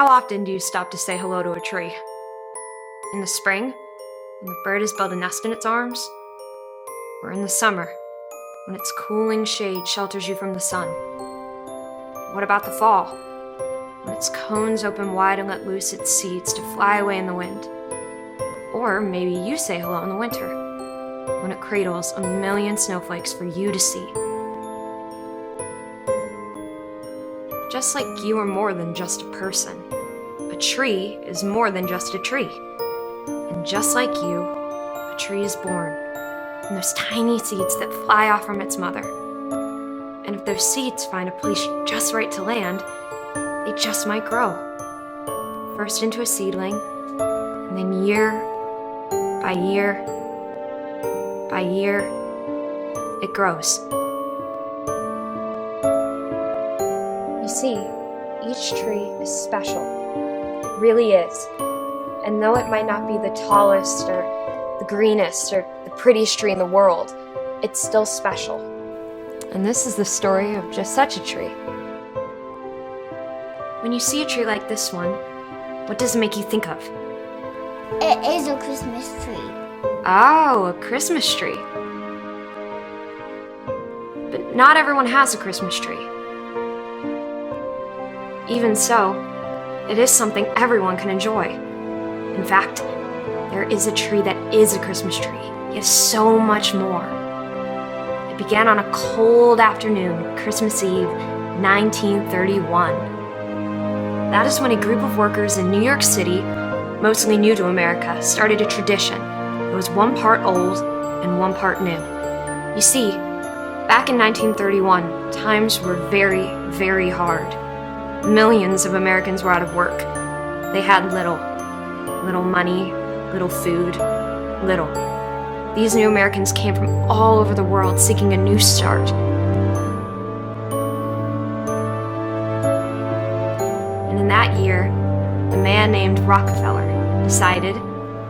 How often do you stop to say hello to a tree? In the spring, when the bird has built a nest in its arms? Or in the summer, when its cooling shade shelters you from the sun? What about the fall, when its cones open wide and let loose its seeds to fly away in the wind? Or maybe you say hello in the winter, when it cradles a million snowflakes for you to see. Just like you are more than just a person, a tree is more than just a tree. And just like you, a tree is born from those tiny seeds that fly off from its mother. And if those seeds find a place just right to land, they just might grow. First into a seedling, and then year by year by year, it grows. You see, each tree is special. It really is. And though it might not be the tallest or the greenest or the prettiest tree in the world, it's still special. And this is the story of just such a tree. When you see a tree like this one, what does it make you think of? It is a Christmas tree. Oh, a Christmas tree. But not everyone has a Christmas tree. Even so, it is something everyone can enjoy. In fact, there is a tree that is a Christmas tree. Yet so much more. It began on a cold afternoon, Christmas Eve, 1931. That is when a group of workers in New York City, mostly new to America, started a tradition. It was one part old and one part new. You see, back in 1931, times were very, very hard. Millions of Americans were out of work. They had little money, little food, little. These new Americans came from all over the world seeking a new start. And in that year, a man named Rockefeller decided,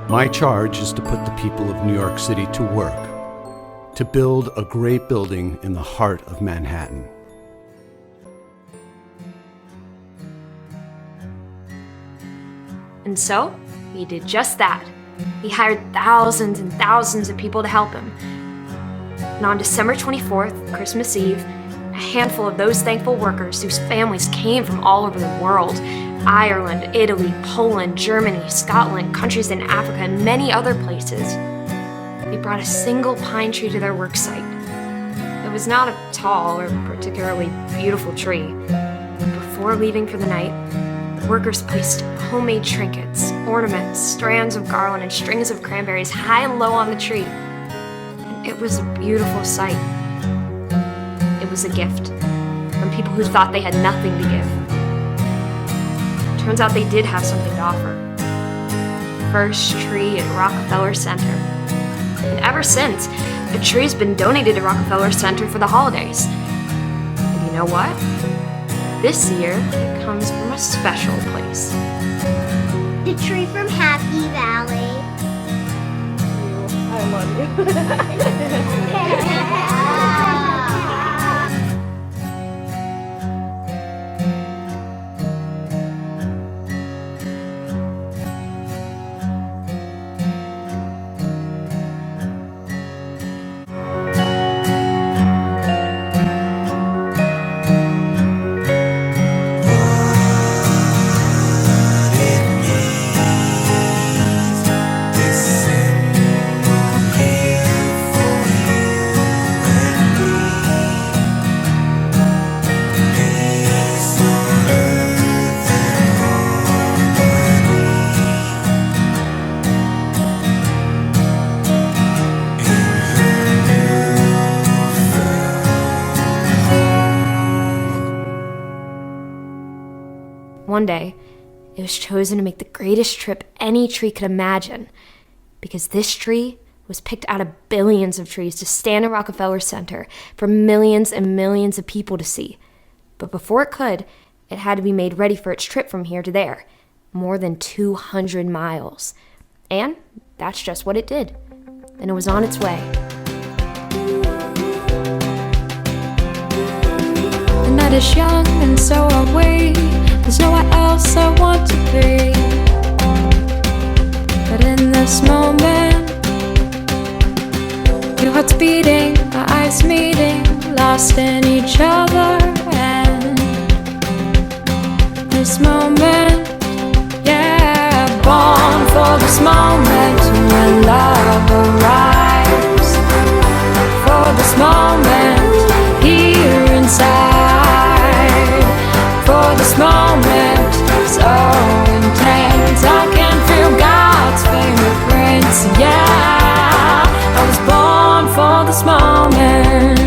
my charge is to put the people of New York City to work, to build a great building in the heart of Manhattan. And so, he did just that. He hired thousands and thousands of people to help him. And on December 24th, Christmas Eve, a handful of those thankful workers whose families came from all over the world, Ireland, Italy, Poland, Germany, Scotland, countries in Africa, and many other places, they brought a single pine tree to their work site. It was not a tall or particularly beautiful tree. Before leaving for the night, the workers placed homemade trinkets, ornaments, strands of garland, and strings of cranberries high and low on the tree. And it was a beautiful sight. It was a gift from people who thought they had nothing to give. Turns out they did have something to offer. First tree at Rockefeller Center. And ever since, the tree's been donated to Rockefeller Center for the holidays. And you know what? This year, it comes from a special place. The tree from Happy Valley. I love you. One day, it was chosen to make the greatest trip any tree could imagine, because this tree was picked out of billions of trees to stand in Rockefeller Center for millions and millions of people to see. But before it could, it had to be made ready for its trip from here to there, more than 200 miles. And that's just what it did. And it was on its way. The night is young and so are we. There's nowhere else I want to be. But in this moment, your heart's beating, our eyes meeting, lost in each other. And this moment, yeah, born for this moment when love arrives. For this moment here inside. For this moment so intense, I can feel God's fingerprints. Yeah, I was born for this moment.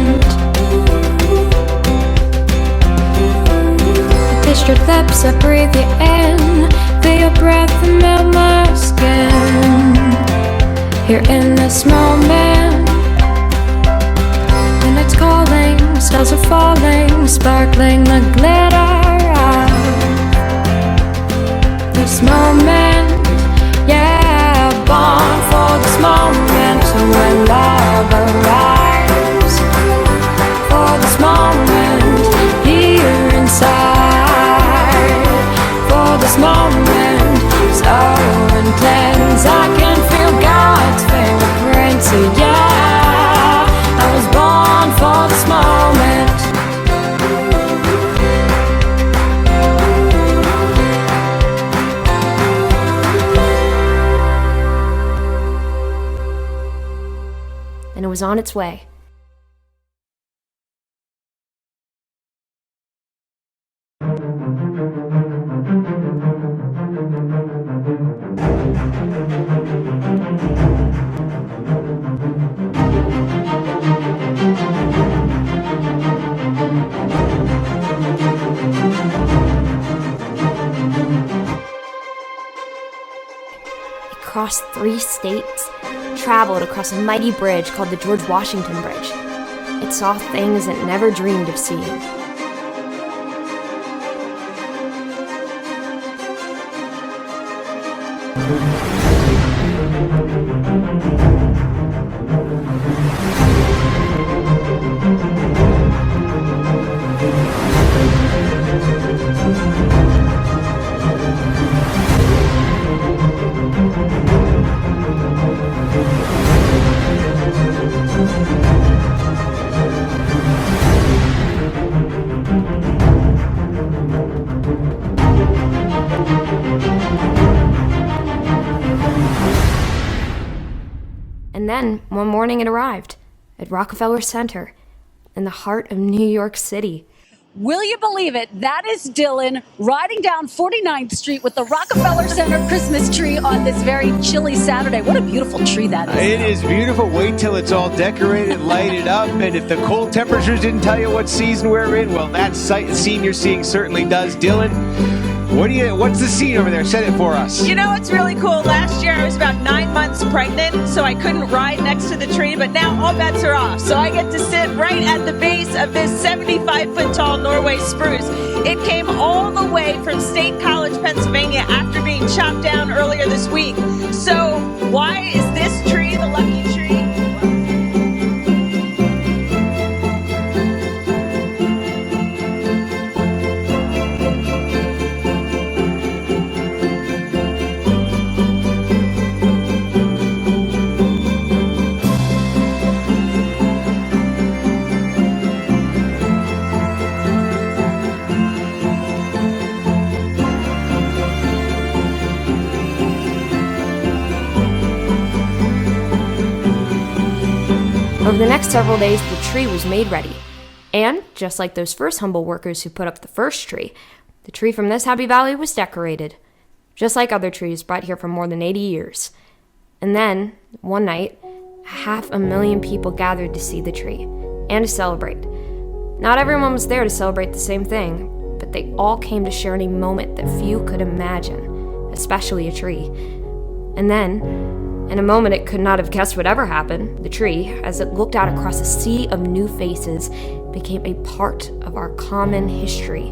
Taste your lips, I breathe you in. Feel your breath and melt my skin. Here in this moment, the night's calling, stars are falling, sparkling the glitter of this moment. Yeah, born for this moment when love arrives. For this moment here inside. For this moment so intense, I can feel God's fingerprints. Yeah, I was born for this moment. And it was on its way. It crossed 3 states, traveled across a mighty bridge called the George Washington Bridge. It saw things it never dreamed of seeing. And then, one morning it arrived at Rockefeller Center in the heart of New York City. Will you believe it? That is Dylan riding down 49th Street with the Rockefeller Center Christmas tree on this very chilly Saturday. What a beautiful tree that is. It is beautiful. Wait till it's all decorated, lighted up. And if the cold temperatures didn't tell you what season we're in, well, that scene you're seeing certainly does. Dylan, what's the scene over there? Set it for us. You know, it's really cool. Last year I was about 9 months pregnant, so I couldn't ride next to the tree, but now all bets are off. So I get to sit right at the base of this 75-foot tall Norway spruce. It came all the way from State College, Pennsylvania after being chopped down earlier this week. So why is this tree the lucky tree? Over the next several days, the tree was made ready. And, just like those first humble workers who put up the first tree, the tree from this happy valley was decorated, just like other trees brought here for more than 80 years. And then, one night, 500,000 people gathered to see the tree and to celebrate. Not everyone was there to celebrate the same thing, but they all came to share a moment that few could imagine, especially a tree. And then, in a moment it could not have guessed would ever happen, the tree, as it looked out across a sea of new faces, became a part of our common history.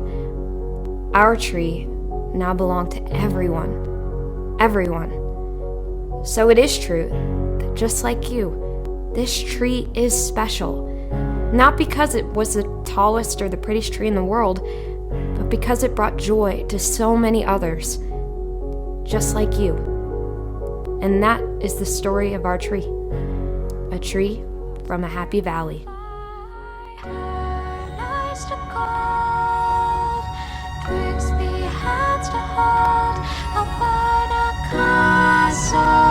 Our tree now belonged to everyone. Everyone. So it is true that just like you, this tree is special. Not because it was the tallest or the prettiest tree in the world, but because it brought joy to so many others, just like you. And that is the story of our tree. A tree from a happy valley. So